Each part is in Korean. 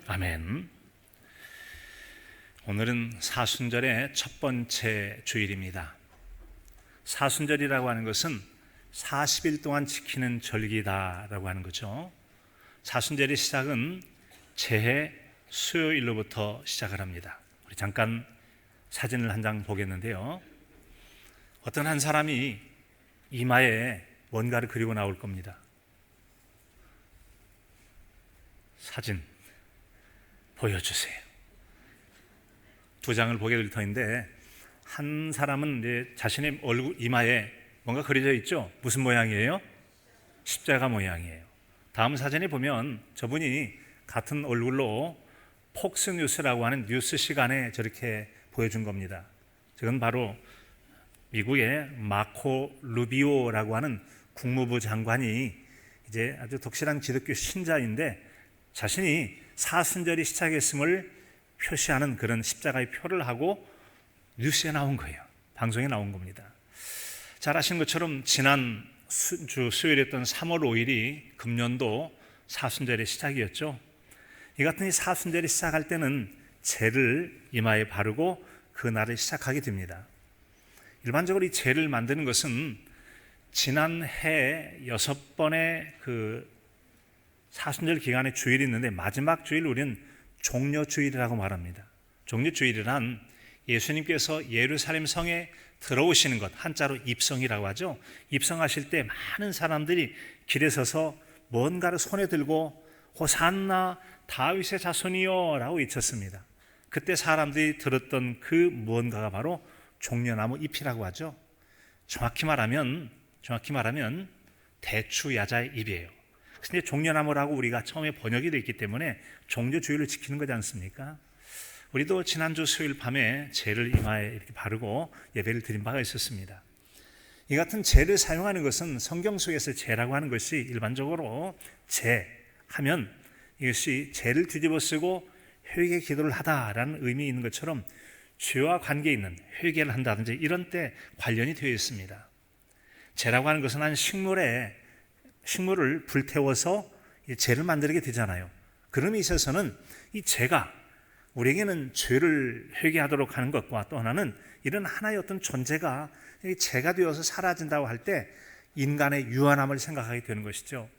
아멘. 오늘은 사순절의 첫 번째 주일입니다. 사순절이라고 하는 것은 40일 동안 지키는 절기다라고 하는 거죠. 사순절의 시작은 재해 수요일로부터 시작을 합니다. 우리 잠깐 사진을 한 장 보겠는데요. 어떤 한 사람이 이마에 뭔가를 그리고 나올 겁니다. 사진 보여주세요. 두 장을 보게 될 터인데, 한 사람은 이제 자신의 얼굴 이마에 뭔가 그려져 있죠. 무슨 모양이에요? 십자가 모양이에요. 다음 사진에 보면 저분이 같은 얼굴로 폭스뉴스라고 하는 뉴스 시간에 저렇게 보여준 겁니다. 저건 바로 미국의 마코 루비오라고 하는 국무부 장관이 이제 아주 독실한 기독교 신자인데, 자신이 사순절이 시작했음을 표시하는 그런 십자가의 표를 하고 뉴스에 나온 거예요. 방송에 나온 겁니다. 잘 아시는 것처럼 지난 주 수요일이었던 3월 5일이 금년도 사순절의 시작이었죠. 이 같은 이 사순절이 시작할 때는 재를 이마에 바르고 그 날을 시작하게 됩니다. 일반적으로 이 재를 만드는 것은 지난해 6번의 그 사순절 기간의 주일이 있는데, 마지막 주일 우리는 종려주일이라고 말합니다. 종려주일이란 예수님께서 예루살렘 성에 들어오시는 것, 한자로 입성이라고 하죠. 입성하실 때 많은 사람들이 길에 서서 뭔가를 손에 들고 호산나 다윗의 자손이여 라고 외쳤습니다. 그때 사람들이 들었던 그 무언가가 바로 종려나무 잎이라고 하죠. 정확히 말하면 대추야자의 잎이에요. 근데 종려나무라고 우리가 처음에 번역이 되어 있기 때문에 종려주일을 지키는 거지 않습니까? 우리도 지난주 수요일 밤에 재를 이마에 이렇게 바르고 예배를 드린 바가 있었습니다. 이 같은 재를 사용하는 것은 성경 속에서 재라고 하는 것이 일반적으로 재 하면 이것이 재를 뒤집어 쓰고 회개 기도를 하다라는 의미 있는 것처럼 죄와 관계 있는 회개를 한다든지 이런 때 관련이 되어 있습니다. 재라고 하는 것은 한 식물을 불태워서 재를 만들게 되잖아요. 그럼에 있어서는 이 재가 우리에게는 죄를 회개하도록 하는 것과 또 하나는 이런 하나의 어떤 존재가 재가 되어서 사라진다고 할 때 인간의 유한함을 생각하게 되는 것이죠.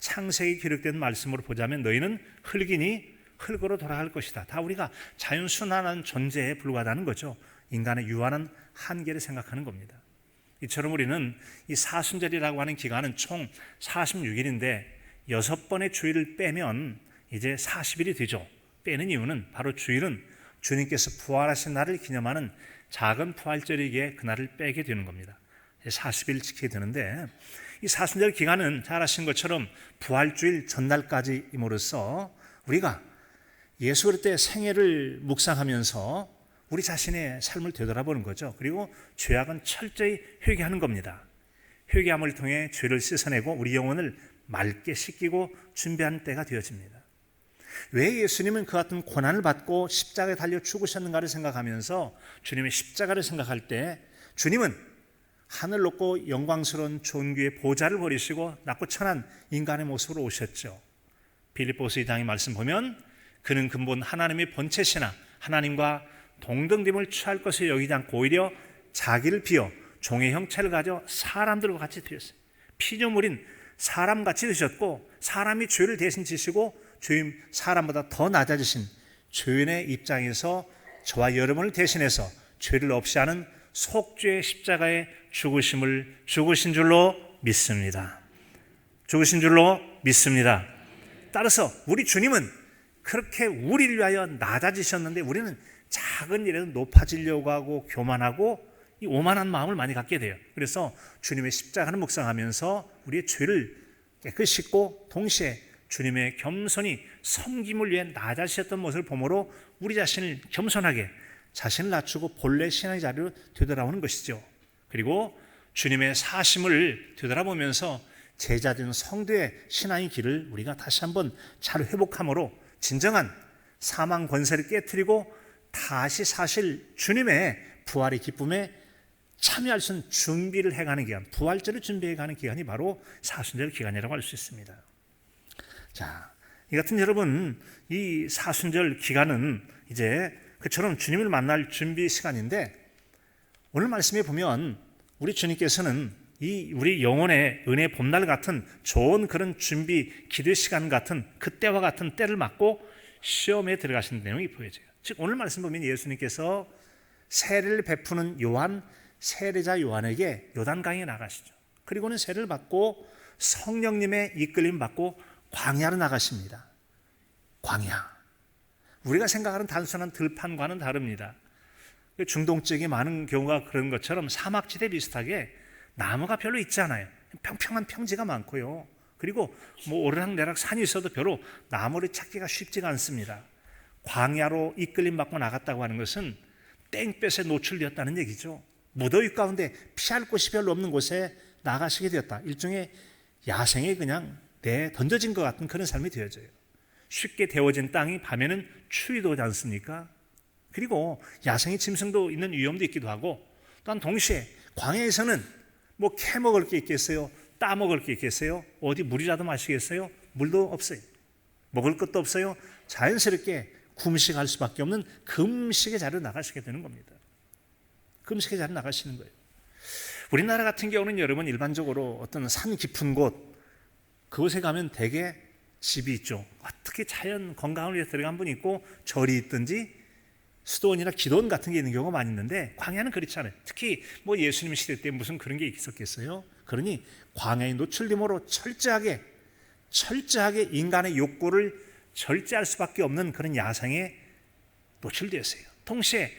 창세기 기록된 말씀으로 보자면 너희는 흙이니 흙으로 돌아갈 것이다. 다 우리가 자연순환한 존재에 불과하다는 거죠. 인간의 유한한 한계를 생각하는 겁니다. 이처럼 우리는 이 사순절이라고 하는 기간은 총 46일인데 6번의 주일을 빼면 이제 40일이 되죠. 빼는 이유는 바로 주일은 주님께서 부활하신 날을 기념하는 작은 부활절이기에 그날을 빼게 되는 겁니다. 40일 지키게 되는데, 이 사순절 기간은 잘 아시는 것처럼 부활주일 전날까지임으로써 우리가 예수 그리스도의 생애를 묵상하면서 우리 자신의 삶을 되돌아보는 거죠. 그리고 죄악은 철저히 회개하는 겁니다. 회개함을 통해 죄를 씻어내고 우리 영혼을 맑게 씻기고 준비하는 때가 되어집니다. 왜 예수님은 그 같은 고난을 받고 십자가에 달려 죽으셨는가를 생각하면서 주님의 십자가를 생각할 때, 주님은 하늘 높고 영광스러운 존귀의 보좌를 버리시고 낮고 천한 인간의 모습으로 오셨죠. 빌립보서 2장의 말씀 보면 그는 근본 하나님의 본체시나 하나님과 동등됨을 취할 것을 여기지 않고 오히려 자기를 비워 종의 형체를 가져 사람들과 같이 되었어요. 피조물인 사람같이 되셨고, 사람이 죄를 대신 지시고 죄인 사람보다 더 낮아지신 죄인의 입장에서 저와 여러분을 대신해서 죄를 없이 하는 속죄의 십자가에 죽으신 줄로 믿습니다. 죽으신 줄로 믿습니다. 따라서 우리 주님은 그렇게 우리를 위하여 낮아지셨는데, 우리는 작은 일에도 높아지려고 하고 교만하고 이 오만한 마음을 많이 갖게 돼요. 그래서 주님의 십자가를 묵상하면서 우리의 죄를 깨끗이 씻고 동시에 주님의 겸손히 섬김을 위해 낮아지셨던 모습을 보므로 우리 자신을 겸손하게 자신을 낮추고 본래 신앙의 자리로 되돌아오는 것이죠. 그리고 주님의 사심을 되돌아보면서 제자된 성도의 신앙의 길을 우리가 다시 한번 잘 회복함으로 진정한 사망 권세를 깨트리고 다시 사실 주님의 부활의 기쁨에 참여할 수 있는 준비를 해가는 기간, 부활절을 준비해가는 기간이 바로 사순절 기간이라고 할 수 있습니다. 자, 이 같은 여러분, 이 사순절 기간은 이제 그처럼 주님을 만날 준비 시간인데, 오늘 말씀에 보면 우리 주님께서는 이 우리 영혼의 은혜 봄날 같은 좋은 그런 준비 기도 시간 같은 그때와 같은 때를 맞고 시험에 들어가신 내용이 보여져요. 즉 오늘 말씀 보면 예수님께서 세례를 베푸는 요한, 세례자 요한에게 요단강에 나가시죠. 그리고는 세례를 받고 성령님의 이끌림 받고 광야로 나가십니다. 광야, 우리가 생각하는 단순한 들판과는 다릅니다. 중동 지역이 많은 경우가 그런 것처럼 사막지대 비슷하게 나무가 별로 있지 않아요. 평평한 평지가 많고요. 그리고 뭐 오르락내락 산이 있어도 별로 나무를 찾기가 쉽지가 않습니다. 광야로 이끌림 받고 나갔다고 하는 것은 땡볕에 노출되었다는 얘기죠. 무더위 가운데 피할 곳이 별로 없는 곳에 나가시게 되었다. 일종의 야생에 그냥 던져진 것 같은 그런 삶이 되어져요. 쉽게 데워진 땅이 밤에는 추위도 오지 않습니까? 그리고 야생의 짐승도 있는 위험도 있기도 하고, 또한 동시에 광야에서는 뭐 캐 먹을 게 있겠어요? 따 먹을 게 있겠어요? 어디 물이라도 마시겠어요? 물도 없어요. 먹을 것도 없어요. 자연스럽게 금식할 수밖에 없는 금식의 자리로 나가시게 되는 겁니다. 금식의 자리로 나가시는 거예요. 우리나라 같은 경우는 여러분 일반적으로 어떤 산 깊은 곳, 그곳에 가면 대개 집이 있죠. 어떻게 자연 건강을 위해서 들어간 분이 있고 절이 있든지 수도원이나 기도원 같은 게 있는 경우가 많이 있는데, 광야는 그렇지 않아요. 특히 뭐 예수님 시대 때 무슨 그런 게 있었겠어요? 그러니 광야의 노출됨으로 철저하게 인간의 욕구를 절제할 수밖에 없는 그런 야상에 노출되었어요. 동시에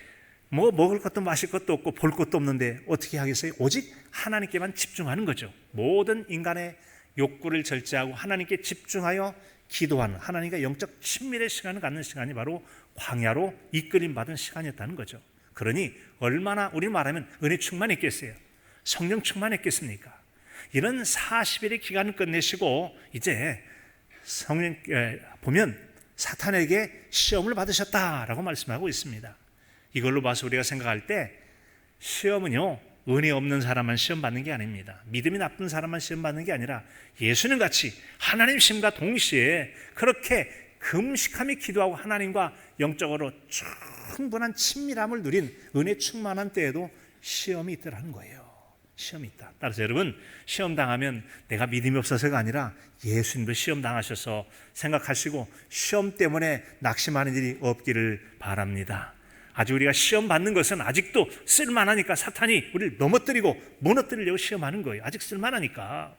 뭐 먹을 것도 마실 것도 없고 볼 것도 없는데 어떻게 하겠어요? 오직 하나님께만 집중하는 거죠. 모든 인간의 욕구를 절제하고 하나님께 집중하여 기도하는, 하나님과 영적 친밀의 시간을 갖는 시간이 바로 광야로 이끌림 받은 시간이었다는 거죠. 그러니 얼마나 우리 말하면 은혜 충만했겠어요? 성령 충만했겠습니까? 이런 40일의 기간을 끝내시고 이제 성령 보면 사탄에게 시험을 받으셨다라고 말씀하고 있습니다. 이걸로 봐서 우리가 생각할 때 시험은요, 은혜 없는 사람만 시험 받는 게 아닙니다. 믿음이 나쁜 사람만 시험 받는 게 아니라 예수님 같이 하나님 심과 동시에 그렇게 금식하며 기도하고 하나님과 영적으로 충분한 친밀함을 누린 은혜 충만한 때에도 시험이 있더라는 거예요. 시험이 있다. 따라서 여러분, 시험 당하면 내가 믿음이 없어서가 아니라 예수님도 시험 당하셔서 생각하시고 시험 때문에 낙심하는 일이 없기를 바랍니다. 아직 우리가 시험 받는 것은 아직도 쓸만하니까 사탄이 우리를 넘어뜨리고 무너뜨리려고 시험하는 거예요. 아직 쓸만하니까.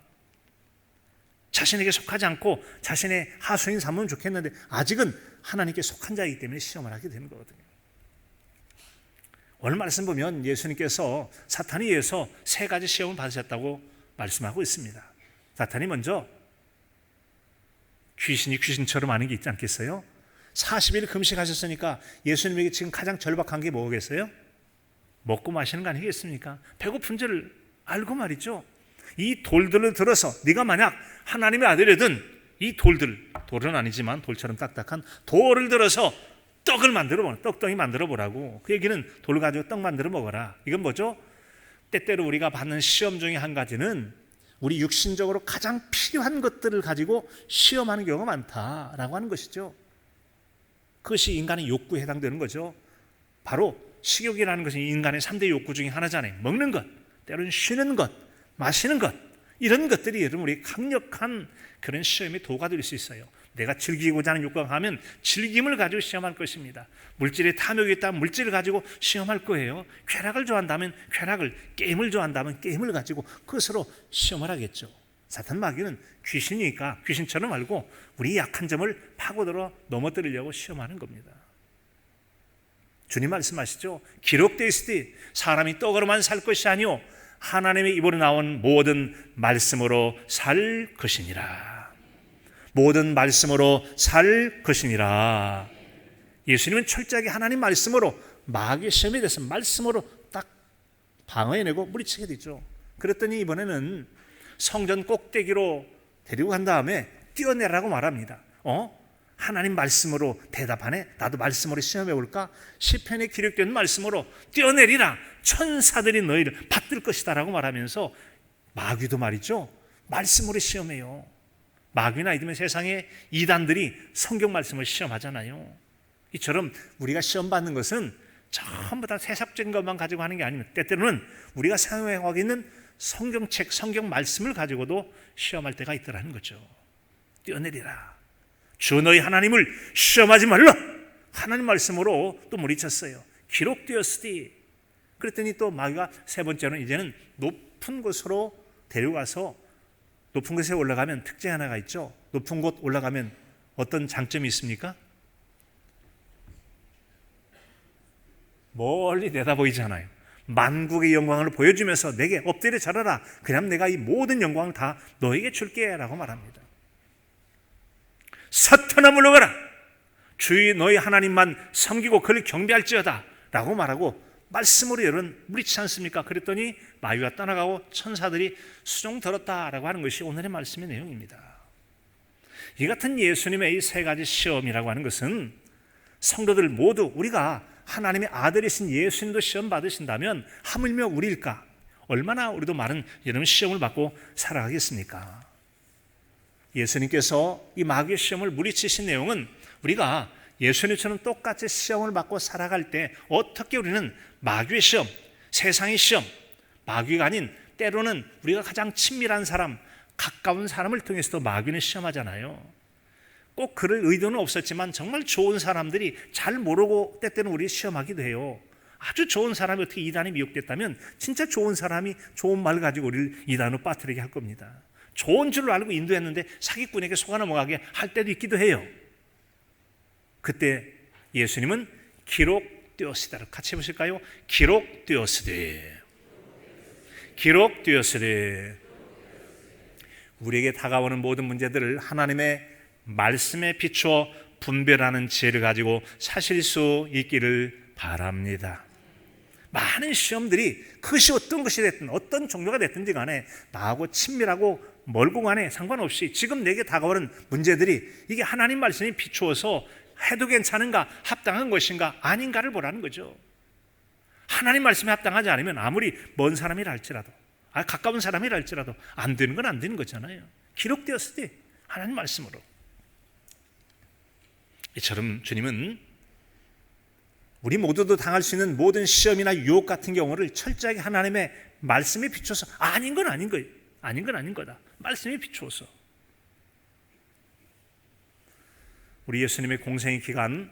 자신에게 속하지 않고 자신의 하수인 삼으면 좋겠는데 아직은 하나님께 속한 자이기 때문에 시험을 하게 되는 거거든요. 오늘 말씀 보면 예수님께서 사탄에 의해서 3가지 시험을 받으셨다고 말씀하고 있습니다. 사탄이 먼저 귀신이 귀신처럼 하는 게 있지 않겠어요? 40일 금식하셨으니까 예수님에게 지금 가장 절박한 게 뭐겠어요? 먹고 마시는 거 아니겠습니까? 배고픈 줄 알고 말이죠. 이 돌들을 들어서 네가 만약 하나님의 아들이든 이 돌은 아니지만 돌처럼 딱딱한 돌을 들어서 떡을 만들어 보라. 떡덩이 만들어 보라고. 그 얘기는 돌 가지고 떡 만들어 먹어라. 이건 뭐죠? 때때로 우리가 받는 시험 중에 한 가지는 우리 육신적으로 가장 필요한 것들을 가지고 시험하는 경우가 많다라고 하는 것이죠. 그것이 인간의 욕구에 해당되는 거죠. 바로 식욕이라는 것이 인간의 3대 욕구 중에 하나잖아요. 먹는 것, 때로는 쉬는 것, 마시는 것, 이런 것들이 여러분 우리 강력한 그런 시험의 도구가 될 수 있어요. 내가 즐기고자 하는 욕구가 가면 즐김을 가지고 시험할 것입니다. 물질에 탐욕이 있다면 물질을 가지고 시험할 거예요. 쾌락을 좋아한다면 쾌락을, 게임을 좋아한다면 게임을 가지고 그것으로 시험을 하겠죠. 사탄 마귀는 귀신이니까 귀신처럼 알고 우리 약한 점을 파고들어 넘어뜨리려고 시험하는 겁니다. 주님 말씀하시죠. 기록되어 있으되 사람이 떡으로만 살 것이 아니오 하나님의 입으로 나온 모든 말씀으로 살 것이니라. 모든 말씀으로 살 것이니라. 예수님은 철저하게 하나님 말씀으로 마귀의 시험에 대해서 말씀으로 딱 방어해내고 물리치게 되죠. 그랬더니 이번에는 성전 꼭대기로 데리고 간 다음에 뛰어내라고 말합니다. 하나님 말씀으로 대답하네. 나도 말씀으로 시험해 볼까? 시편에 기록된 말씀으로 뛰어내리라. 천사들이 너희를 받들 것이다 라고 말하면서 마귀도 말이죠. 말씀으로 시험해요. 마귀나 이들의 세상의 이단들이 성경 말씀을 시험하잖아요. 이처럼 우리가 시험 받는 것은 전부 다 세상적인 것만 가지고 하는 게 아닙니다. 때때로는 우리가 사용하고 있는 성경책, 성경 말씀을 가지고도 시험할 때가 있더라는 거죠. 뛰어내리라. 주 너희 하나님을 시험하지 말라. 하나님 말씀으로 또 물리쳤어요. 기록되었으니. 그랬더니 또 마귀가 세 번째로는 이제는 높은 곳으로 데려가서, 높은 곳에 올라가면 특징 하나가 있죠. 높은 곳 올라가면 어떤 장점이 있습니까? 멀리 내다 보이잖아요. 만국의 영광을 보여주면서 내게 엎드려 절하라. 그냥 내가 이 모든 영광을 다 너에게 줄게 라고 말합니다. 사탄아 물러가라. 주의 너희 하나님만 섬기고 그를 경배할지어다 라고 말하고 말씀으로 여러분 무리치 않습니까? 그랬더니 마귀가 떠나가고 천사들이 수종 들었다라고 하는 것이 오늘의 말씀의 내용입니다. 이 같은 예수님의 이 세 가지 시험이라고 하는 것은 성도들 모두 우리가 하나님의 아들이신 예수님도 시험 받으신다면 하물며 우리일까? 얼마나 우리도 많은 여러분 시험을 받고 살아가겠습니까? 예수님께서 이 마귀의 시험을 물리치신 내용은 우리가 예수님처럼 똑같이 시험을 받고 살아갈 때 어떻게 우리는 마귀의 시험, 세상의 시험, 마귀가 아닌 때로는 우리가 가장 친밀한 사람, 가까운 사람을 통해서도 마귀는 시험하잖아요. 꼭 그럴 의도는 없었지만 정말 좋은 사람들이 잘 모르고 때때는 우리 시험하기도 해요. 아주 좋은 사람이 어떻게 이단에 미혹됐다면 진짜 좋은 사람이 좋은 말 가지고 우리를 이단으로 빠뜨리게 할 겁니다. 좋은 줄로 알고 인도했는데 사기꾼에게 속아 넘어가게 할 때도 있기도 해요. 그때 예수님은 기록되었으되, 같이 해보실까요? 기록되었으되, 기록되었으되. 우리에게 다가오는 모든 문제들을 하나님의 말씀에 비추어 분별하는 지혜를 가지고 사실 수 있기를 바랍니다. 많은 시험들이 그것이 어떤 것이 됐든 어떤 종류가 됐든지 간에 나하고 친밀하고 멀고 간에 상관없이 지금 내게 다가오는 문제들이 이게 하나님 말씀에 비추어서 해도 괜찮은가, 합당한 것인가 아닌가를 보라는 거죠. 하나님 말씀에 합당하지 않으면 아무리 먼 사람이라 할지라도, 가까운 사람이라 할지라도 안 되는 건 안 되는 거잖아요. 기록되었을 때 하나님 말씀으로. 이처럼 주님은 우리 모두도 당할 수 있는 모든 시험이나 유혹 같은 경우를 철저하게 하나님의 말씀에 비춰서 아닌 건 아닌 거예요. 아닌 건 아닌 거다. 말씀에 비추어서. 우리 예수님의 공생의 기간,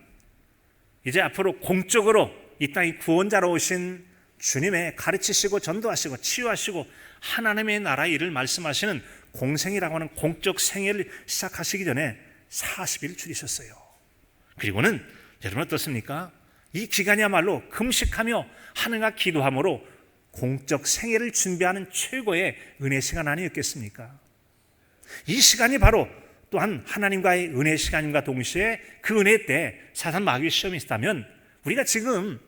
이제 앞으로 공적으로 이 땅의 구원자로 오신 주님의 가르치시고 전도하시고 치유하시고 하나님의 나라의 일을 말씀하시는 공생이라고 하는 공적 생애를 시작하시기 전에 40일 줄이셨어요. 그리고는 여러분 어떻습니까? 이 기간이야말로 금식하며 하늘과 기도함으로 공적 생애를 준비하는 최고의 은혜 시간 아니었겠습니까? 이 시간이 바로 또한 하나님과의 은혜 시간과 동시에 그 은혜 때 사탄 마귀의 시험이 있다면 우리가 지금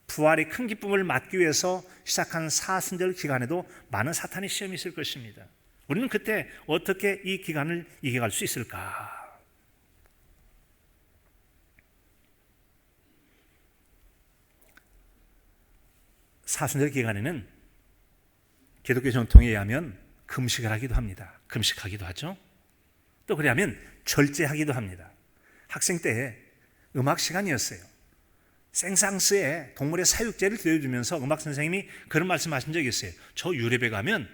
부활의 큰 기쁨을 맞기 위해서 시작한 사순절 기간에도 많은 사탄의 시험이 있을 것입니다. 우리는 그때 어떻게 이 기간을 이겨갈 수 있을까? 사순절 기간에는 기독교 전통에 의하면 금식을 하기도 합니다. 금식하기도 하죠. 또 그러면 절제하기도 합니다. 학생 때 음악 시간이었어요. 생상스에 동물의 사육제를 들려주면서 음악 선생님이 그런 말씀하신 적이 있어요. 저 유럽에 가면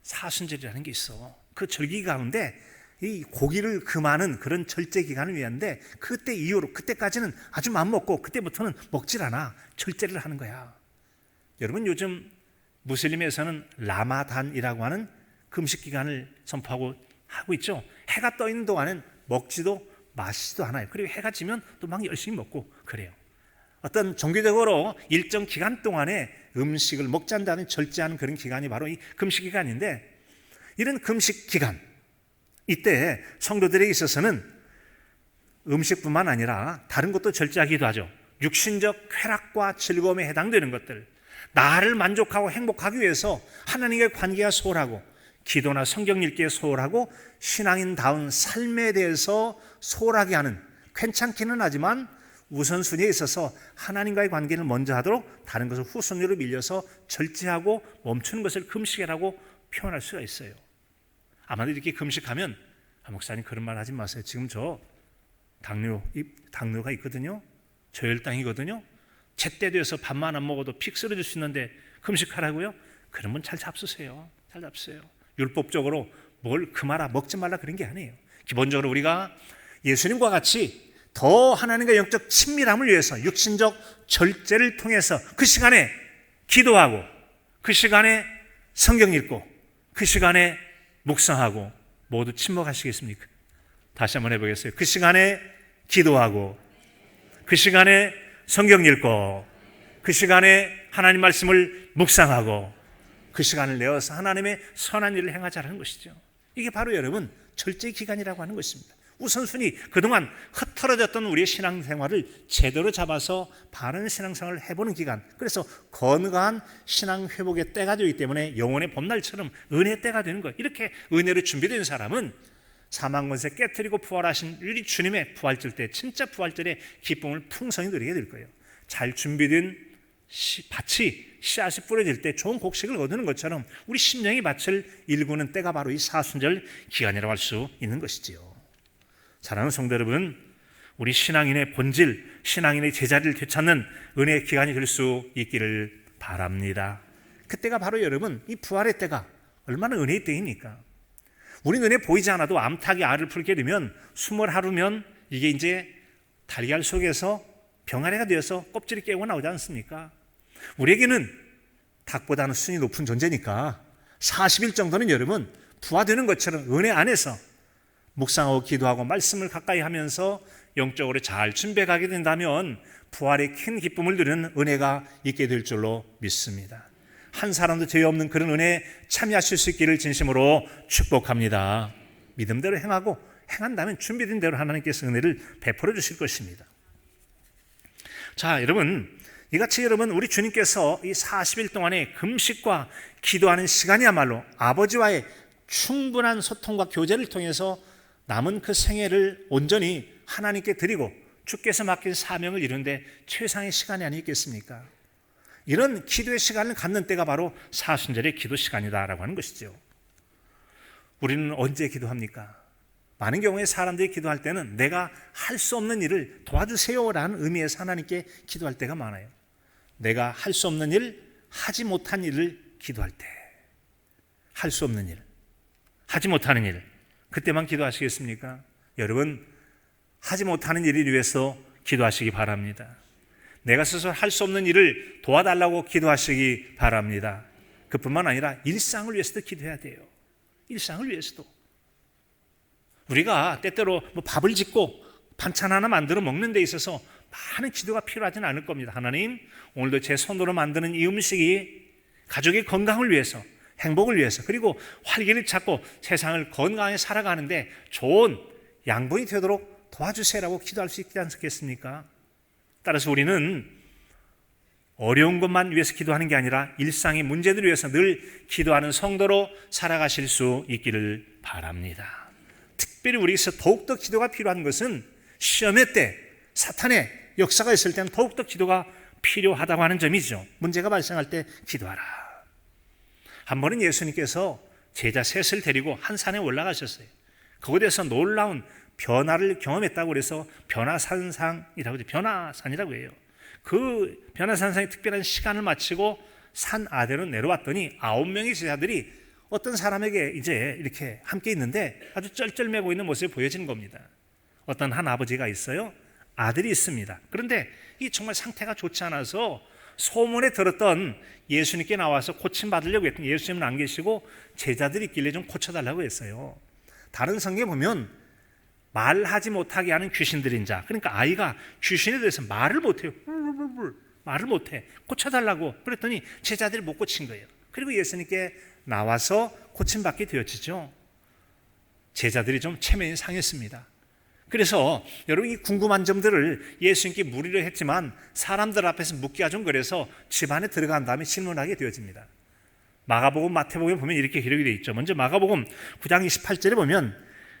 사순절이라는 게 있어. 그 절기 가운데 이 고기를 금하는 그런 절제 기간을 위한데 그때 이후로 그때까지는 아주 맘먹고 그때부터는 먹질 않아. 절제를 하는 거야. 여러분 요즘 무슬림에서는 라마단이라고 하는 금식 기간을 선포하고 하고 있죠. 해가 떠 있는 동안은 먹지도 마시지도 않아요. 그리고 해가 지면 또 막 열심히 먹고 그래요. 어떤 종교적으로 일정 기간 동안에 음식을 먹지 않는 절제하는 그런 기간이 바로 이 금식 기간인데 이런 금식 기간 이때 성도들에게 있어서는 음식뿐만 아니라 다른 것도 절제하기도 하죠. 육신적 쾌락과 즐거움에 해당되는 것들, 나를 만족하고 행복하기 위해서 하나님과의 관계가 소홀하고 기도나 성경 읽기에 소홀하고 신앙인다운 삶에 대해서 소홀하게 하는, 괜찮기는 하지만 우선순위에 있어서 하나님과의 관계를 먼저 하도록 다른 것을 후순위로 밀려서 절제하고 멈추는 것을 금식이라고 표현할 수가 있어요. 아마도 이렇게 금식하면 목사님 그런 말 하지 마세요. 지금 저 당뇨가 있거든요. 저혈당이거든요. 제때 돼서 밥만 안 먹어도 픽 쓰러질 수 있는데 금식하라고요? 그런 분 잘 잡수세요. 잘 잡수세요. 율법적으로 뭘 먹지 말라 그런 게 아니에요. 기본적으로 우리가 예수님과 같이 더 하나님과 영적 친밀함을 위해서 육신적 절제를 통해서 그 시간에 기도하고 그 시간에 성경 읽고 그 시간에 묵상하고 모두 침묵하시겠습니까? 다시 한번 해보겠어요. 그 시간에 기도하고 그 시간에 성경 읽고 그 시간에 하나님 말씀을 묵상하고 그 시간을 내어서 하나님의 선한 일을 행하자는 것이죠. 이게 바로 여러분 절제 기간이라고 하는 것입니다. 우선순위 그동안 흐트러졌던 우리의 신앙생활을 제대로 잡아서 바른 신앙생활을 해보는 기간, 그래서 건강한 신앙회복의 때가 되기 때문에 영혼의 봄날처럼 은혜의 때가 되는 거예요. 이렇게 은혜로 준비된 사람은 사망권세 깨뜨리고 부활하신 우리 주님의 부활절 때 진짜 부활절의 기쁨을 풍성히 누리게 될 거예요. 잘 준비된 밭이 씨앗이 뿌려질 때 좋은 곡식을 거두는 것처럼 우리 심령의 밭을 일구는 때가 바로 이 사순절 기간이라고 할 수 있는 것이지요. 사랑하는 성도 여러분, 우리 신앙인의 본질, 신앙인의 제자리를 되찾는 은혜의 기간이 될 수 있기를 바랍니다. 그때가 바로 여러분 이 부활의 때가 얼마나 은혜의 때입니까? 우리 눈에 보이지 않아도 암탉이 알을 풀게 되면 20하루면 이게 이제 달걀 속에서 병아리가 되어서 껍질이 깨고 나오지 않습니까? 우리에게는 닭보다는 순위 높은 존재니까 40일 정도는 여러분 부화되는 것처럼 은혜 안에서 묵상하고 기도하고 말씀을 가까이 하면서 영적으로 잘 준비하게 된다면 부활의 큰 기쁨을 누리는 은혜가 있게 될 줄로 믿습니다. 한 사람도 죄 없는 그런 은혜에 참여하실 수 있기를 진심으로 축복합니다. 믿음대로 행한다면 준비된 대로 하나님께서 은혜를 베풀어 주실 것입니다. 자, 여러분, 이같이 여러분 우리 주님께서 이 40일 동안의 금식과 기도하는 시간이야말로 아버지와의 충분한 소통과 교제를 통해서 남은 그 생애를 온전히 하나님께 드리고 주께서 맡긴 사명을 이루는데 최상의 시간이 아니겠습니까? 이런 기도의 시간을 갖는 때가 바로 사순절의 기도 시간이다라고 하는 것이죠. 우리는 언제 기도합니까? 많은 경우에 사람들이 기도할 때는 내가 할 수 없는 일을 도와주세요라는 의미에서 하나님께 기도할 때가 많아요. 내가 할 수 없는 일, 하지 못한 일을 기도할 때, 할 수 없는 일, 하지 못하는 일, 그때만 기도하시겠습니까? 여러분, 하지 못하는 일을 위해서 기도하시기 바랍니다. 내가 스스로 할 수 없는 일을 도와달라고 기도하시기 바랍니다. 그뿐만 아니라 일상을 위해서도 기도해야 돼요. 일상을 위해서도. 우리가 때때로 밥을 짓고 반찬 하나 만들어 먹는 데 있어서 많은 기도가 필요하지는 않을 겁니다. 하나님, 오늘도 제 손으로 만드는 이 음식이 가족의 건강을 위해서, 행복을 위해서, 그리고 활기를 찾고 세상을 건강하게 살아가는데 좋은 양분이 되도록 도와주세요라고 기도할 수 있지 않겠습니까? 따라서 우리는 어려운 것만 위해서 기도하는 게 아니라 일상의 문제들을 위해서 늘 기도하는 성도로 살아가실 수 있기를 바랍니다. 특별히 우리에게서 더욱더 기도가 필요한 것은 시험의 때, 사탄의 역사가 있을 때는 더욱더 기도가 필요하다고 하는 점이죠. 문제가 발생할 때 기도하라. 한 번은 예수님께서 제자 셋을 데리고 한 산에 올라가셨어요. 그곳에서 놀라운 변화를 경험했다고 그래서 변화산상이라고 해요. 변화산이라고 해요. 그 변화산상의 특별한 시간을 마치고 산 아래로 내려왔더니 9명의 제자들이 어떤 사람에게 이제 이렇게 함께 있는데 아주 쩔쩔매고 있는 모습이 보여지는 겁니다. 어떤 한 아버지가 있어요. 아들이 있습니다. 그런데 이 정말 상태가 좋지 않아서 소문에 들었던 예수님께 나와서 고침받으려고 했더니 예수님은 안 계시고 제자들이 있길래 좀 고쳐달라고 했어요. 다른 성경에 보면 말하지 못하게 하는 귀신들인 자, 그러니까 아이가 귀신에 대해서 말을 못해요. 말을 못해. 고쳐달라고 그랬더니 제자들이 못 고친 거예요. 그리고 예수님께 나와서 고침받게 되어지죠. 제자들이 좀 체면이 상했습니다. 그래서 여러분 이 궁금한 점들을 예수님께 물으려 했지만 사람들 앞에서 묻기가 좀 그래서 집 안에 들어간 다음에 질문하게 되어집니다. 마가복음, 마태복음에 보면 이렇게 기록이 되어 있죠. 먼저 마가복음 9장 28절에 보면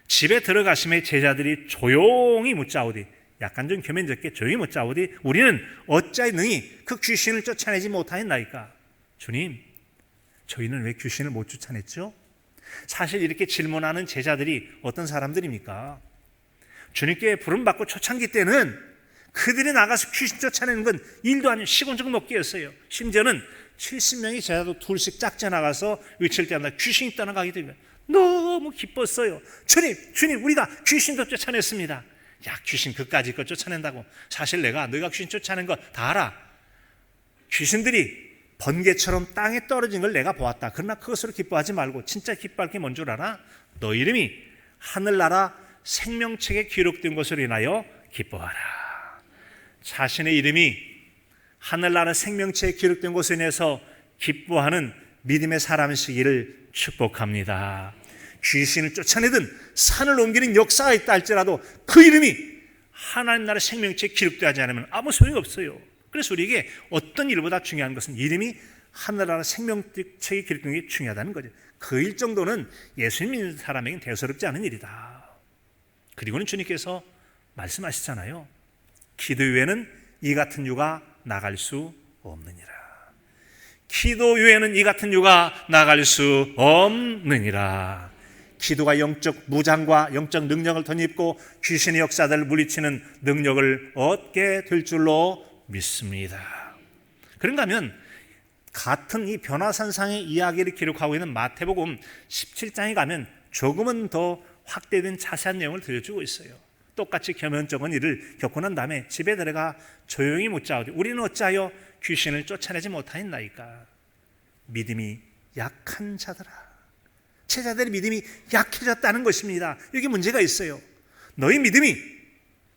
집에 들어가심에 제자들이 조용히 묻자오되, 약간 좀 겸연쩍게 조용히 묻자오되 우리는 어찌하여 능히 그 귀신을 쫓아내지 못하였나이까? 주님, 저희는 왜 귀신을 못 쫓아냈죠? 사실 이렇게 질문하는 제자들이 어떤 사람들입니까? 주님께 부름받고 초창기 때는 그들이 나가서 귀신 쫓아내는 건 일도 아니고 시군적 먹기였어요. 심지어는 70명의 제자도 둘씩 짝져 나가서 외칠 때마다 귀신이 떠나가게 됩니다. 너무 기뻤어요. 주님, 우리가 귀신도 쫓아냈습니다. 야, 귀신 그까짓 거 쫓아낸다고? 사실 너희가 귀신 쫓아낸 거 다 알아. 귀신들이 번개처럼 땅에 떨어진 걸 내가 보았다. 그러나 그것으로 기뻐하지 말고 진짜 기뻐할 게 뭔 줄 알아? 너 이름이 하늘나라 생명책에 기록된 것으로 인하여 기뻐하라. 자신의 이름이 하늘나라 생명책에 기록된 것으로 인해서 기뻐하는 믿음의 사람이시기를 축복합니다. 귀신을 쫓아내든 산을 옮기는 역사가 있다 할지라도 그 이름이 하나님 나라 생명책에 기록되지 않으면 아무 소용이 없어요. 그래서 우리에게 어떤 일보다 중요한 것은 이름이 하늘나라 생명책에 기록된 게 중요하다는 거죠. 그 일 정도는 예수님 믿는 사람에게는 대수롭지 않은 일이다. 그리고는 주님께서 말씀하시잖아요. 기도 외에는 이 같은 유가 나갈 수 없느니라. 기도 외에는 이 같은 유가 나갈 수 없느니라. 기도가 영적 무장과 영적 능력을 덧입고 귀신의 역사들을 물리치는 능력을 얻게 될 줄로 믿습니다. 그런가 하면 같은 이 변화산상의 이야기를 기록하고 있는 마태복음 17장에 가면 조금은 더 확대된 자세한 내용을 들려주고 있어요. 똑같이 겸연쩍은 일을 겪고 난 다음에 집에 들어가 조용히 묻자오되 우리는 어찌하여 귀신을 쫓아내지 못하였나이까. 믿음이 약한 자들아. 제자들의 믿음이 약해졌다는 것입니다. 여기 문제가 있어요. 너희 믿음이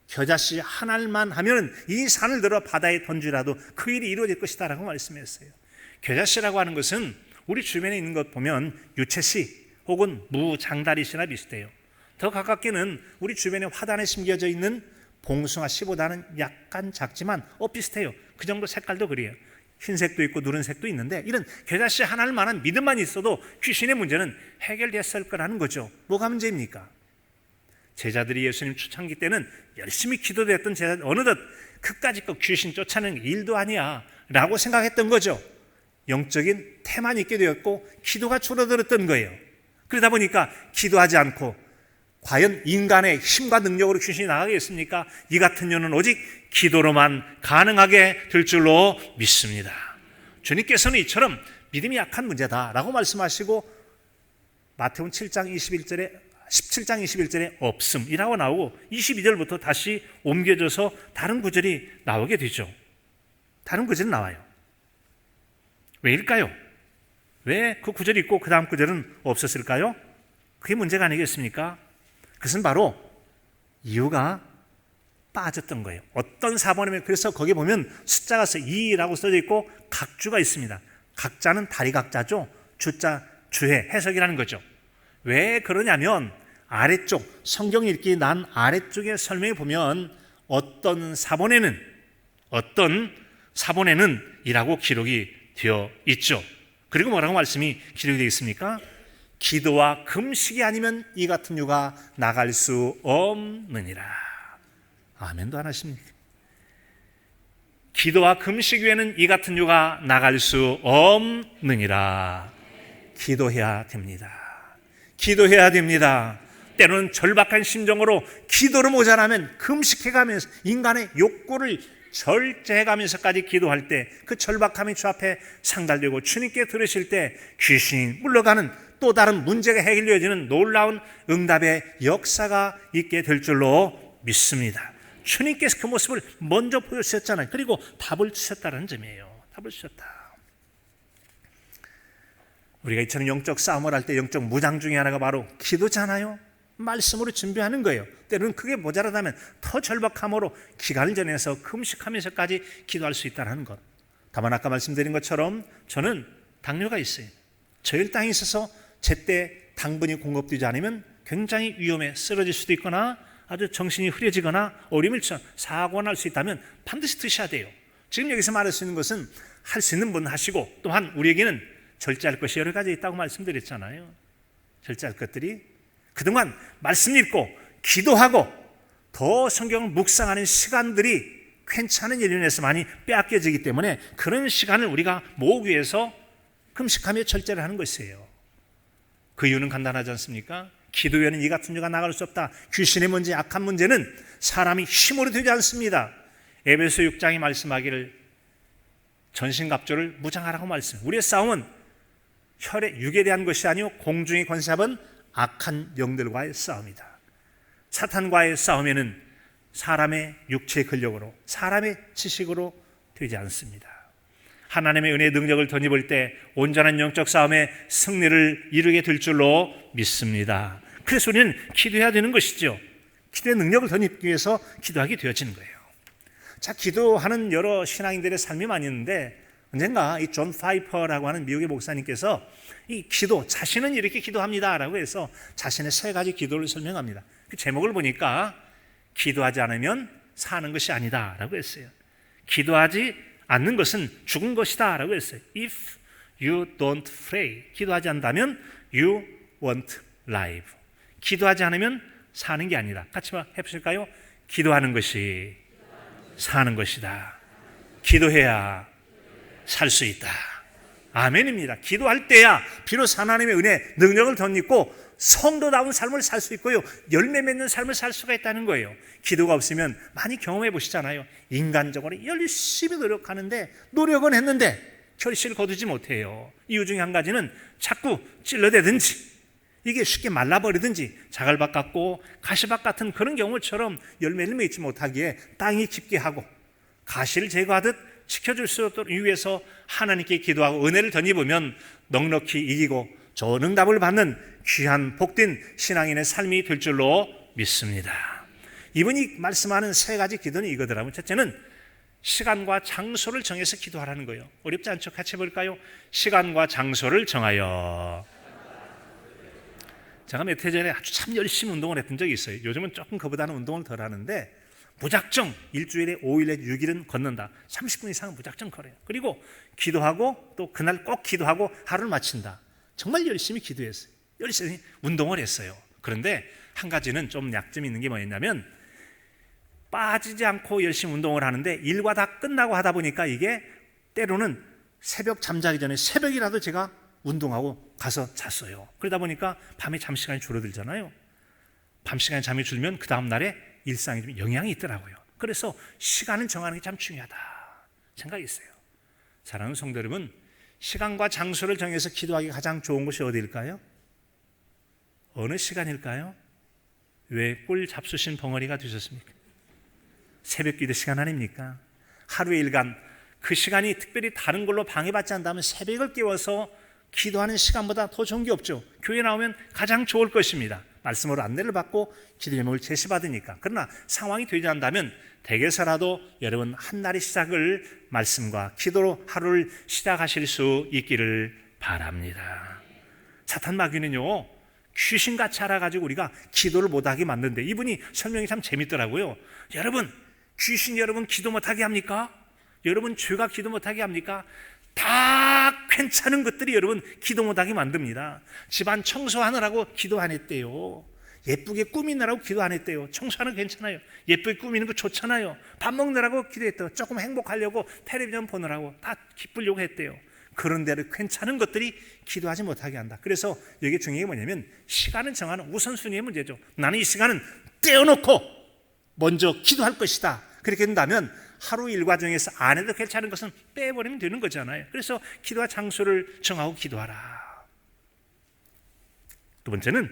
겨자씨 하나만 하면 이 산을 들어 바다에 던지라도 그 일이 이루어질 것이다 라고 말씀했어요. 겨자씨라고 하는 것은 우리 주변에 있는 것 보면 유채씨 혹은 무장다리씨나 비슷해요. 더 가깝게는 우리 주변에 화단에 심겨져 있는 봉숭아 씨보다는 약간 작지만 비슷해요. 그 정도 색깔도 그래요. 흰색도 있고 누른색도 있는데 이런 겨자씨 하나를 만한 믿음만 있어도 귀신의 문제는 해결됐을 거라는 거죠. 뭐가 문제입니까? 제자들이 예수님 초창기 때는 열심히 기도했던 제자들 어느덧 그까짓 거 귀신 쫓아내는 일도 아니야 라고 생각했던 거죠. 영적인 태만 있게 되었고 기도가 줄어들었던 거예요. 그러다 보니까 기도하지 않고 과연 인간의 힘과 능력으로 귀신이 나가겠습니까? 이 같은 경우는 오직 기도로만 가능하게 될 줄로 믿습니다. 주님께서는 이처럼 믿음이 약한 문제다라고 말씀하시고 마태복음 17장 21절에 없음이라고 나오고 22절부터 다시 옮겨져서 다른 구절이 나오게 되죠. 다른 구절이 나와요. 왜일까요? 왜 그 구절이 있고 그 다음 구절은 없었을까요? 그게 문제가 아니겠습니까? 그것은 바로 이유가 빠졌던 거예요. 어떤 사본이면 그래서 거기 보면 숫자가 2라고 써져 있고 각주가 있습니다. 각자는 다리 각자죠. 주자 주해 해석이라는 거죠. 왜 그러냐면 아래쪽 성경 읽기 난 아래쪽에 설명해 보면 어떤 사본에는 이라고 기록이 되어 있죠. 그리고 뭐라고 말씀이 기록이 되어 있습니까? 기도와 금식이 아니면 이 같은 유가 나갈 수 없느니라. 아멘도 안 하십니까? 기도와 금식 외에는 이 같은 유가 나갈 수 없느니라. 기도해야 됩니다. 기도해야 됩니다. 때로는 절박한 심정으로 기도로 모자라면 금식해가면서 인간의 욕구를 절제해가면서까지 기도할 때 그 절박함이 주 앞에 상달되고 주님께 들으실 때 귀신이 물러가는 또 다른 문제가 해결되어지는 놀라운 응답의 역사가 있게 될 줄로 믿습니다. 주님께서 그 모습을 먼저 보여주셨잖아요. 그리고 답을 주셨다는 점이에요. 답을 주셨다. 우리가 이처럼 영적 싸움을 할 때 영적 무장 중에 하나가 바로 기도잖아요. 말씀으로 준비하는 거예요. 때로는 그게 모자라다면 더 절박함으로 기간을 정해서 금식하면서까지 기도할 수 있다는 것. 다만 아까 말씀드린 것처럼 저는 당뇨가 있어요. 저혈당이 있어서 제때 당분이 공급되지 않으면 굉장히 위험해 쓰러질 수도 있거나 아주 정신이 흐려지거나 어림을 사고가 날 수 있다면 반드시 드셔야 돼요. 지금 여기서 말할 수 있는 것은 할 수 있는 분 하시고 또한 우리에게는 절제할 것이 여러 가지 있다고 말씀드렸잖아요. 절제할 것들이 그동안 말씀 읽고 기도하고 더 성경을 묵상하는 시간들이 괜찮은 일로 인해서 많이 빼앗겨지기 때문에 그런 시간을 우리가 모으기 위해서 금식하며 절제를 하는 것이에요. 그 이유는 간단하지 않습니까? 기도 외에는 이 같은 죄가 나갈 수 없다. 귀신의 문제, 악한 문제는 사람이 힘으로 되지 않습니다. 에베소 6장이 말씀하기를 전신갑주를 무장하라고 말씀. 우리의 싸움은 혈의 육에 대한 것이 아니요 공중의 권세 잡은 악한 영들과의 싸움이다. 사탄과의 싸움에는 사람의 육체의 근력으로, 사람의 지식으로 되지 않습니다. 하나님의 은혜의 능력을 덧입을 때 온전한 영적 싸움에 승리를 이루게 될 줄로 믿습니다. 그래서 우리는 기도해야 되는 것이죠. 기도의 능력을 덧입기 위해서 기도하게 되어지는 거예요. 자, 기도하는 여러 신앙인들의 삶이 많이 있는데 언젠가 이 존 파이퍼라고 하는 미국의 목사님께서 이 기도, 자신은 이렇게 기도합니다라고 해서 자신의 3가지 기도를 설명합니다. 그 제목을 보니까 기도하지 않으면 사는 것이 아니다라고 했어요. 기도하지 않는 것은 죽은 것이다라고 했어요. If you don't pray, 기도하지 않는다면 you won't live. 기도하지 않으면 사는 게 아니다. 같이 해보실까요? 기도하는 것이 사는 것이다. 기도해야 살 수 있다. 아멘입니다. 기도할 때야 비로소 하나님의 은혜, 능력을 덧입고 성도다운 삶을 살 수 있고요, 열매 맺는 삶을 살 수가 있다는 거예요. 기도가 없으면 많이 경험해 보시잖아요. 인간적으로 열심히 노력하는데, 노력은 했는데 결실을 거두지 못해요. 이유 중에 한 가지는 자꾸 찔러대든지, 이게 쉽게 말라버리든지, 자갈밭 같고 가시밭 같은 그런 경우처럼 열매를 맺지 못하기에 땅이 깊게 하고 가시를 제거하듯 지켜줄 수 있도록 위해서 하나님께 기도하고 은혜를 덧입으면 넉넉히 이기고 좋은 응답을 받는 귀한 복된 신앙인의 삶이 될 줄로 믿습니다. 이분이 말씀하는 3가지 기도는 이거더라고요. 첫째는 시간과 장소를 정해서 기도하라는 거예요. 어렵지 않죠? 같이 해볼까요? 시간과 장소를 정하여. 제가 몇 해 전에 아주 참 열심히 운동을 했던 적이 있어요. 요즘은 조금 그보다는 운동을 덜 하는데 무작정 일주일에 5일에 6일은 걷는다. 30분 이상은 무작정 걸어요. 그리고 기도하고 또 그날 꼭 기도하고 하루를 마친다. 정말 열심히 기도했어요. 열심히 운동을 했어요. 그런데 한 가지는 좀 약점이 있는 게 뭐였냐면, 빠지지 않고 열심히 운동을 하는데 일과 다 끝나고 하다 보니까 이게 때로는 새벽 잠자기 전에 새벽이라도 제가 운동하고 가서 잤어요. 그러다 보니까 밤에 잠 시간이 줄어들잖아요. 밤 시간에 잠이 줄면 그 다음 날에 일상에 좀 영향이 있더라고요. 그래서 시간을 정하는 게 참 중요하다 생각이 있어요. 사랑하는 성도 여러분, 시간과 장소를 정해서 기도하기 가장 좋은 곳이 어디일까요? 어느 시간일까요? 왜 꿀 잡수신 벙어리가 되셨습니까? 새벽 기도 시간 아닙니까? 하루의 일간 그 시간이 특별히 다른 걸로 방해받지 않다면 새벽을 깨워서 기도하는 시간보다 더 좋은 게 없죠. 교회 나오면 가장 좋을 것입니다. 말씀으로 안내를 받고 기도 제목을 제시받으니까. 그러나 상황이 되지 않는다면 댁에서라도 여러분 한날의 시작을 말씀과 기도로 하루를 시작하실 수 있기를 바랍니다. 사탄 마귀는요, 귀신같이 알아가지고 우리가 기도를 못하게 만드는데, 이분이 설명이 참 재밌더라고요. 여러분, 귀신 여러분 기도 못하게 합니까? 여러분 죄가 기도 못하게 합니까? 다 괜찮은 것들이 여러분 기도 못하게 만듭니다. 집안 청소하느라고 기도 안 했대요. 예쁘게 꾸미느라고 기도 안 했대요. 청소하는 거 괜찮아요. 예쁘게 꾸미는 거 좋잖아요. 밥 먹느라고 기도했대요. 조금 행복하려고 텔레비전 보느라고 다 기쁘려고 했대요. 그런데도 괜찮은 것들이 기도하지 못하게 한다. 그래서 여기 중요한 게 뭐냐면 시간을 정하는 우선순위의 문제죠. 나는 이 시간은 떼어놓고 먼저 기도할 것이다. 그렇게 된다면 하루 일과 중에서 안 해도 괜찮은 것은 빼버리면 되는 거잖아요. 그래서 기도와 장소를 정하고 기도하라. 두 번째는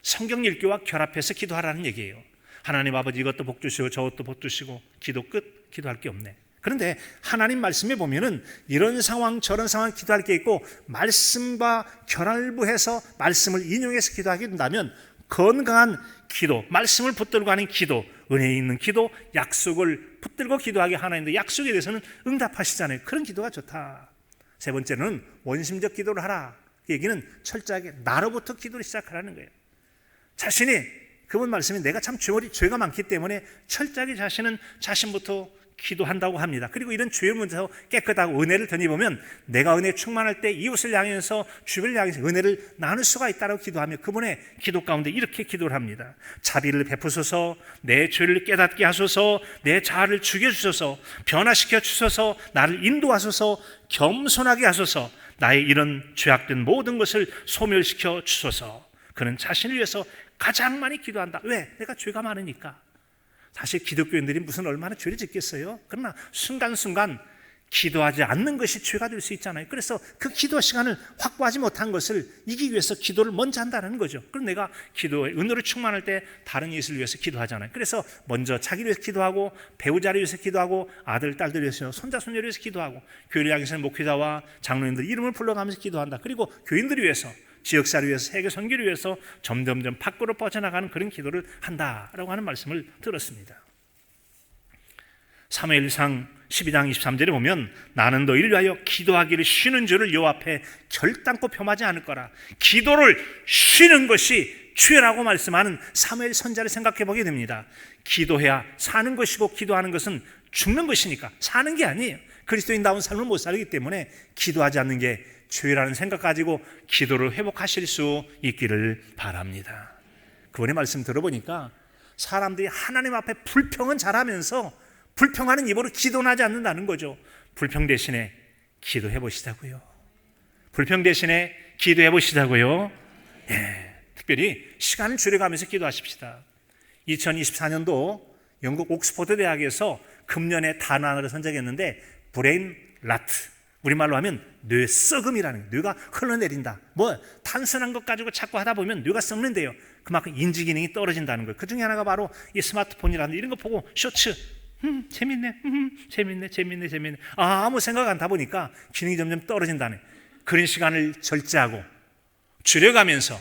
성경 읽기와 결합해서 기도하라는 얘기예요. 하나님 아버지 이것도 복 주시고 저것도 복 주시고 기도 끝, 기도할 게 없네. 그런데 하나님 말씀에 보면은 이런 상황 저런 상황 기도할 게 있고, 말씀과 결합해서 말씀을 인용해서 기도하게 된다면 건강한 기도, 말씀을 붙들고 하는 기도, 은혜 있는 기도, 약속을 붙들고 기도하게 하나님도 약속에 대해서는 응답하시잖아요. 그런 기도가 좋다. 세 번째는 원심적 기도를 하라. 그 얘기는 철저하게 나로부터 기도를 시작하라는 거예요. 자신이, 그분 말씀이 내가 참 죄가 많기 때문에 철저하게 자신은 자신부터 기도한다고 합니다. 그리고 이런 주의 문제에서 깨끗하고 은혜를 덧입으면 내가 은혜 충만할 때 이웃을 향해서 주변을 향해서 은혜를 나눌 수가 있다고 기도하며 그분의 기도 가운데 이렇게 기도를 합니다. 자비를 베푸소서, 내 죄를 깨닫게 하소서, 내 자아를 죽여주소서, 변화시켜 주소서, 나를 인도하소서, 겸손하게 하소서, 나의 이런 죄악된 모든 것을 소멸시켜 주소서. 그는 자신을 위해서 가장 많이 기도한다. 왜? 내가 죄가 많으니까. 사실 기독교인들이 무슨 얼마나 죄를 짓겠어요? 그러나 순간순간 기도하지 않는 것이 죄가 될 수 있잖아요. 그래서 그 기도 시간을 확보하지 못한 것을 이기기 위해서 기도를 먼저 한다는 거죠. 그럼 내가 기도에 은혜로 충만할 때 다른 이웃을 위해서 기도하잖아요. 그래서 먼저 자기를 위해서 기도하고, 배우자를 위해서 기도하고, 아들, 딸들 위해서, 손자, 손녀를 위해서 기도하고, 교회를 향해서는 목회자와 장로님들 이름을 불러가면서 기도한다. 그리고 교인들을 위해서, 지역사를 위해서, 세계 선교를 위해서 점점점 밖으로 뻗어나가는 그런 기도를 한다라고 하는 말씀을 들었습니다. 사무엘상 12장 23절에 보면 나는 너희를 위하여 기도하기를 쉬는 줄을 여호와 앞에 결단코 범하지 않을 거라. 기도를 쉬는 것이 죄라고 말씀하는 사무엘 선지자를 생각해 보게 됩니다. 기도해야 사는 것이고 기도하는 것은 죽는 것이니까 사는 게 아니에요. 그리스도인다운 삶을 못 살기 때문에 기도하지 않는 게 죄라는 생각 가지고 기도를 회복하실 수 있기를 바랍니다. 그분의 말씀 들어보니까 사람들이 하나님 앞에 불평은 잘하면서 불평하는 입으로 기도는 하지 않는다는 거죠. 불평 대신에 기도해 보시자고요. 불평 대신에 기도해 보시자고요. 예, 특별히 시간을 줄여가면서 기도하십시다. 2024년도 영국 옥스퍼드 대학에서 금년에 단어 하나를 선정했는데 브레인 라트, 우리말로 하면 뇌 썩음이라는, 뇌가 흘러내린다. 뭐 단순한 것 가지고 자꾸 하다 보면 뇌가 썩는데요. 그만큼 인지 기능이 떨어진다는 거예요. 그 중에 하나가 바로 이 스마트폰이라는 이런 거 보고 쇼츠 재밌네, 재밌네. 아무 생각 안 하다 보니까 기능이 점점 떨어진다네. 그런 시간을 절제하고 줄여가면서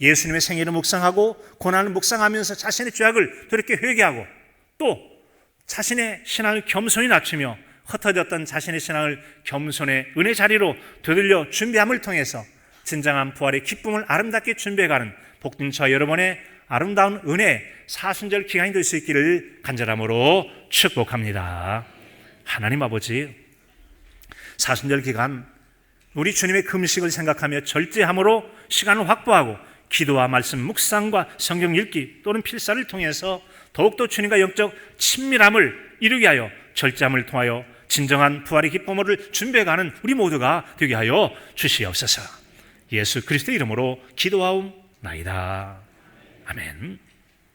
예수님의 생애를 묵상하고 고난을 묵상하면서 자신의 죄악을 돌이켜 회개하고 또 자신의 신앙을 겸손히 낮추며 흩어졌던 자신의 신앙을 겸손의 은혜 자리로 되돌려 준비함을 통해서 진정한 부활의 기쁨을 아름답게 준비해가는 복된 저와 여러분의 아름다운 은혜 사순절 기간이 될 수 있기를 간절함으로 축복합니다. 하나님 아버지, 사순절 기간 우리 주님의 금식을 생각하며 절제함으로 시간을 확보하고 기도와 말씀 묵상과 성경 읽기 또는 필사를 통해서 더욱더 주님과 영적 친밀함을 이루게 하여 절제함을 통하여 진정한 부활의 기쁨을 준비해가는 우리 모두가 되게 하여 주시옵소서. 예수 그리스도의 이름으로 기도하옵나이다. 아멘.